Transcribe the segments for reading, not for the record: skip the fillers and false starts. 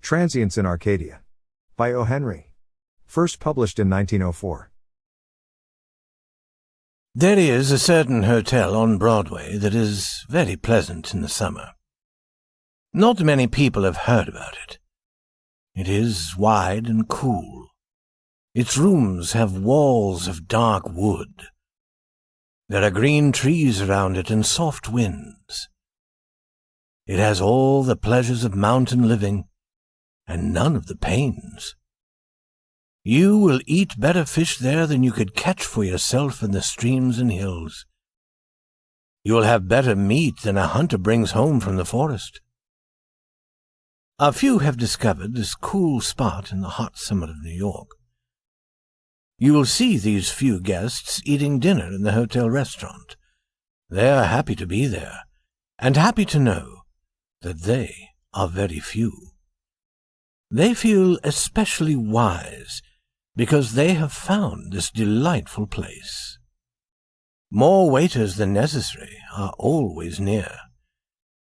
Transients in Arcadia. By O. Henry. First published in 1904. There is a certain hotel on Broadway that is very pleasant in the summer. Not many people have heard about it. It is wide and cool. Its rooms have walls of dark wood. There are green trees around it and soft winds. It has all the pleasures of mountain living and none of the pains. You will eat better fish there than you could catch for yourself in the streams and hills. You will have better meat than a hunter brings home from the forest. A few have discovered this cool spot in the hot summer of New York. You will see these few guests eating dinner in the hotel restaurant. They are happy to be there, and happy to know that they are very few. They feel especially wise because they have found this delightful place. More waiters than necessary are always near.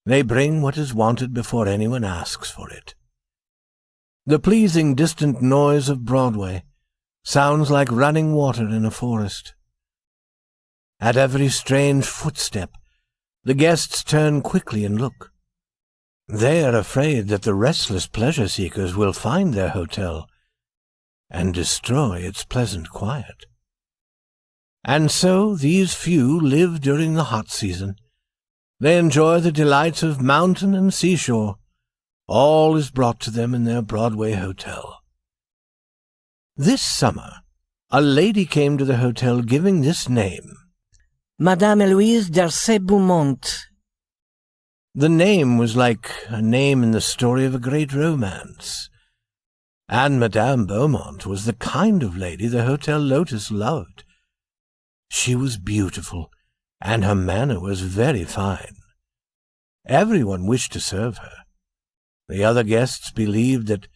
They bring what is wanted before anyone asks for it. The pleasing distant noise of Broadway sounds like running water in a forest. At every strange footstep, the guests turn quickly and look. They are afraid that the restless pleasure-seekers will find their hotel and destroy its pleasant quiet. And so these few live during the hot season. They enjoy the delights of mountain and seashore. All is brought to them in their Broadway hotel. This summer, a lady came to the hotel giving this name: Madame Eloise d'Arcey Beaumont. The name was like a name in the story of a great romance. And Madame Beaumont was the kind of lady the Hotel Lotus loved. She was beautiful, and her manner was very fine. Everyone wished to serve her. The other guests believed that,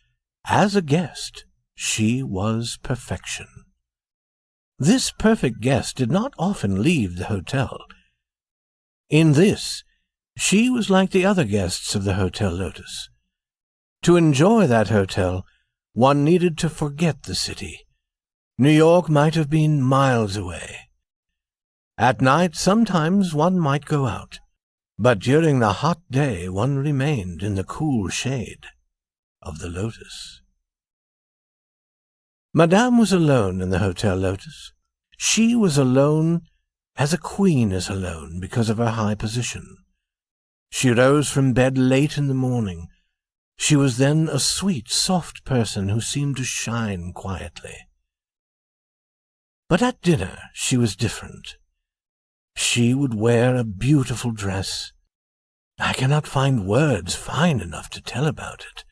as a guest, she was perfection. This perfect guest did not often leave the hotel. In this, she was like the other guests of the Hotel Lotus. To enjoy that hotel, one needed to forget the city. New York might have been miles away. At night, sometimes one might go out, but during the hot day one remained in the cool shade of the Lotus. Madame was alone in the Hotel Lotus. She was alone as a queen is alone because of her high position. She rose from bed late in the morning. She was then a sweet, soft person who seemed to shine quietly. But at dinner she was different. She would wear a beautiful dress. I cannot find words fine enough to tell about it.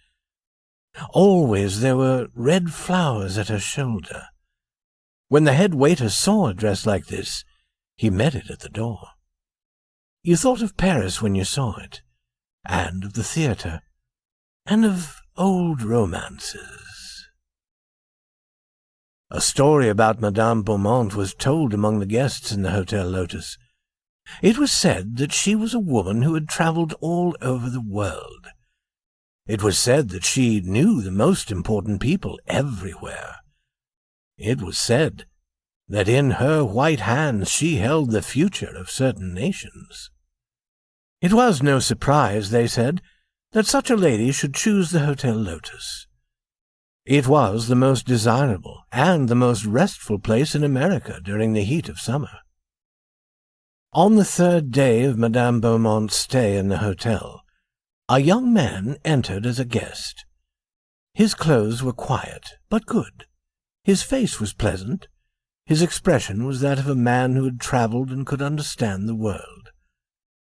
Always there were red flowers at her shoulder. When the head waiter saw a dress like this, he met it at the door. You thought of Paris when you saw it, and of the theatre, and of old romances. A story about Madame Beaumont was told among the guests in the Hotel Lotus. It was said that she was a woman who had travelled all over the world. It was said that she knew the most important people everywhere. It was said that in her white hands she held the future of certain nations. It was no surprise, they said, that such a lady should choose the Hotel Lotus. It was the most desirable and the most restful place in America during the heat of summer. On the third day of Madame Beaumont's stay in the hotel, a young man entered as a guest. His clothes were quiet, but good. His face was pleasant. His expression was that of a man who had travelled and could understand the world.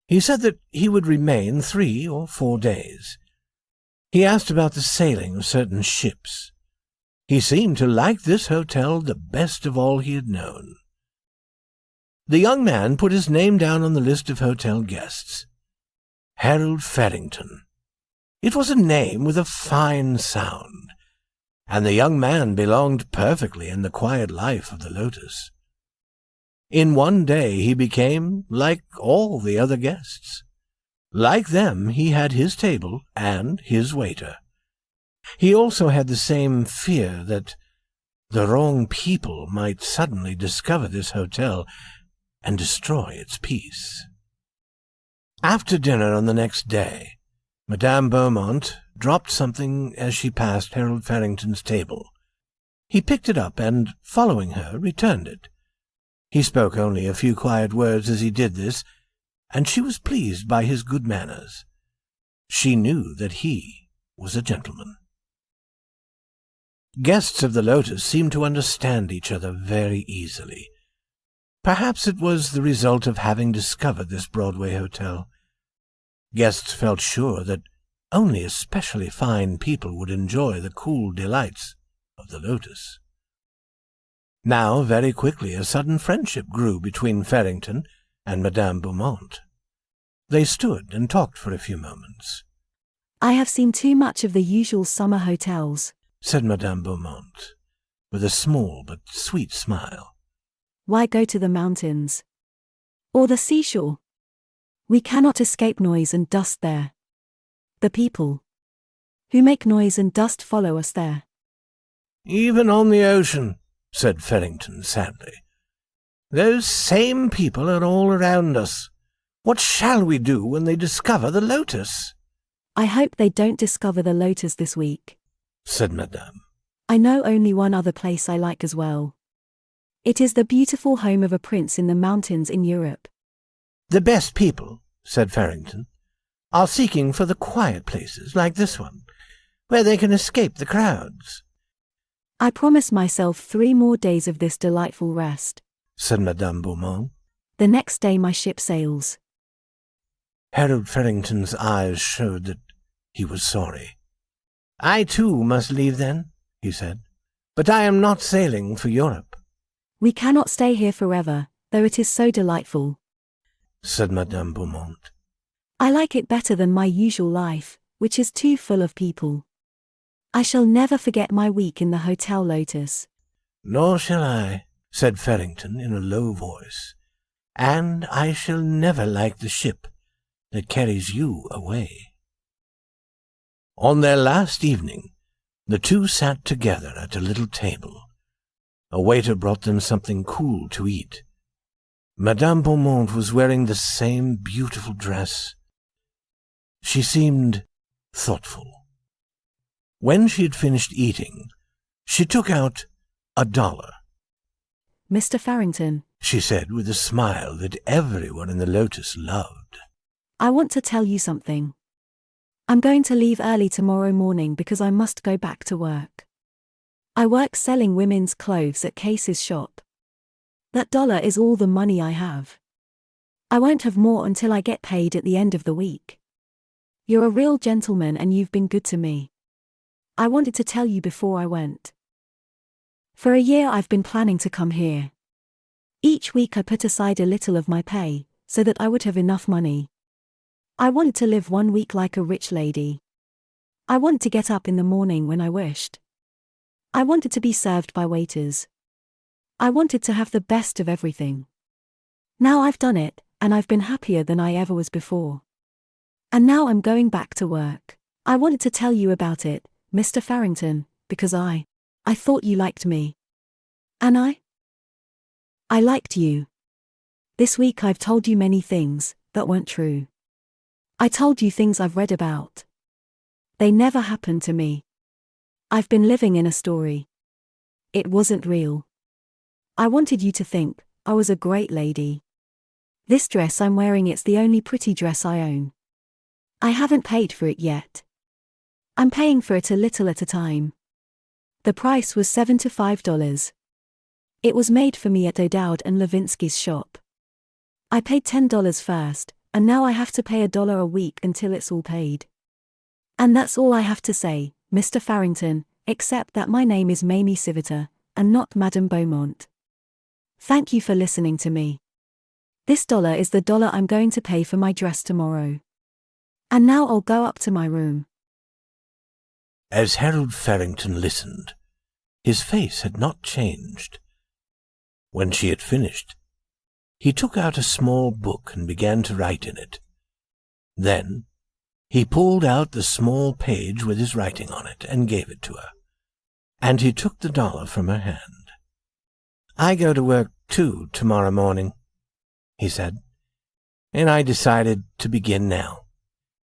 He said that he would remain 3 or 4 days. He asked about the sailing of certain ships. He seemed to like this hotel the best of all he had known. The young man put his name down on the list of hotel guests. Harold Farrington. It was a name with a fine sound, and the young man belonged perfectly in the quiet life of the Lotus. In one day he became like all the other guests. Like them, he had his table and his waiter. He also had the same fear that the wrong people might suddenly discover this hotel and destroy its peace. After dinner on the next day, Madame Beaumont dropped something as she passed Harold Farrington's table. He picked it up and, following her, returned it. He spoke only a few quiet words as he did this, and she was pleased by his good manners. She knew that he was a gentleman. Guests of the Lotus seemed to understand each other very easily. Perhaps it was the result of having discovered this Broadway hotel. Guests felt sure that only especially fine people would enjoy the cool delights of the Lotus. Now, very quickly, a sudden friendship grew between Farrington and Madame Beaumont. They stood and talked for a few moments. "I have seen too much of the usual summer hotels," said Madame Beaumont, with a small but sweet smile. "Why go to the mountains? Or the seashore? We cannot escape noise and dust there. The people who make noise and dust follow us there." "Even on the ocean," said Farrington sadly. "Those same people are all around us. What shall we do when they discover the Lotus?" "I hope they don't discover the Lotus this week," said Madame. "I know only one other place I like as well. It is the beautiful home of a prince in the mountains in Europe." "The best people," said Farrington, "are seeking for the quiet places like this one, where they can escape the crowds." "I promise myself 3 more days of this delightful rest," said Madame Beaumont. "The next day my ship sails." Harold Farrington's eyes showed that he was sorry. "I too must leave then," he said, "but I am not sailing for Europe." "We cannot stay here forever, though it is so delightful," said Madame Beaumont. "I like it better than my usual life, which is too full of people. I shall never forget my week in the Hotel Lotus." "Nor shall I," said Farrington in a low voice, "and I shall never like the ship that carries you away." On their last evening, the two sat together at a little table. A waiter brought them something cool to eat. Madame Beaumont was wearing the same beautiful dress. She seemed thoughtful. When she had finished eating, she took out $1. "Mr. Farrington," she said with a smile that everyone in the Lotus loved, "I want to tell you something. I'm going to leave early tomorrow morning because I must go back to work. I work selling women's clothes at Case's shop. That $1 is all the money I have. I won't have more until I get paid at the end of the week. You're a real gentleman and you've been good to me. I wanted to tell you before I went. For a year I've been planning to come here. Each week I put aside a little of my pay, so that I would have enough money. I wanted to live 1 week like a rich lady. I wanted to get up in the morning when I wished. I wanted to be served by waiters. I wanted to have the best of everything. Now I've done it, and I've been happier than I ever was before. And now I'm going back to work. I wanted to tell you about it, Mr. Farrington, because I thought you liked me. And I liked you. This week I've told you many things that weren't true. I told you things I've read about. They never happened to me. I've been living in a story. It wasn't real. I wanted you to think I was a great lady. This dress I'm wearing, it's the only pretty dress I own. I haven't paid for it yet. I'm paying for it a little at a time. The price was $75. It was made for me at O'Dowd and Levinsky's shop. I paid $10 first, and now I have to pay $1 a week until it's all paid. And that's all I have to say, Mr. Farrington, except that my name is Mamie Civita, and not Madame Beaumont. Thank you for listening to me. This $1 is the $1 I'm going to pay for my dress tomorrow. And now I'll go up to my room." As Harold Farrington listened, his face had not changed. When she had finished, he took out a small book and began to write in it. Then He pulled out the small page with his writing on it and gave it to her, and he took the dollar from her hand. "I go to work, too, tomorrow morning," he said, "and I decided to begin now.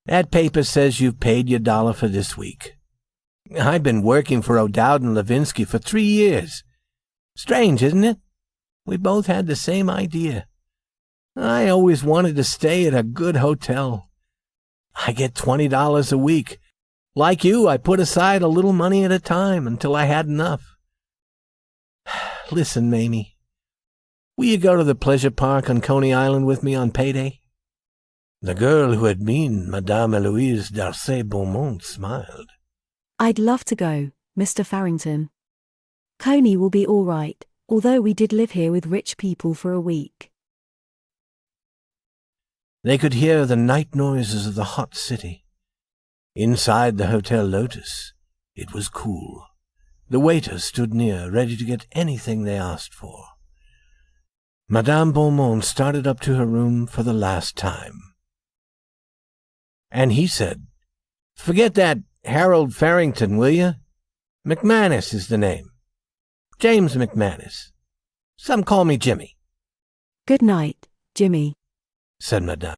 That paper says you've paid your dollar for this week. I've been working for O'Dowd and Levinsky for 3 years. Strange, isn't it? We both had the same idea. I always wanted to stay at a good hotel. I get $20 a week. Like you, I put aside a little money at a time until I had enough. Listen, Mamie, will you go to the pleasure park on Coney Island with me on payday?" The girl who had been Madame Eloise Darcey-Beaumont smiled. "I'd love to go, Mr. Farrington. Coney will be all right, although we did live here with rich people for a week." They could hear the night noises of the hot city. Inside the Hotel Lotus, it was cool. The waiter stood near, ready to get anything they asked for. Madame Beaumont started up to her room for the last time. And he said, "Forget that Harold Farrington, will you? McManus is the name. James McManus. Some call me Jimmy." "Good night, Jimmy," said Madame.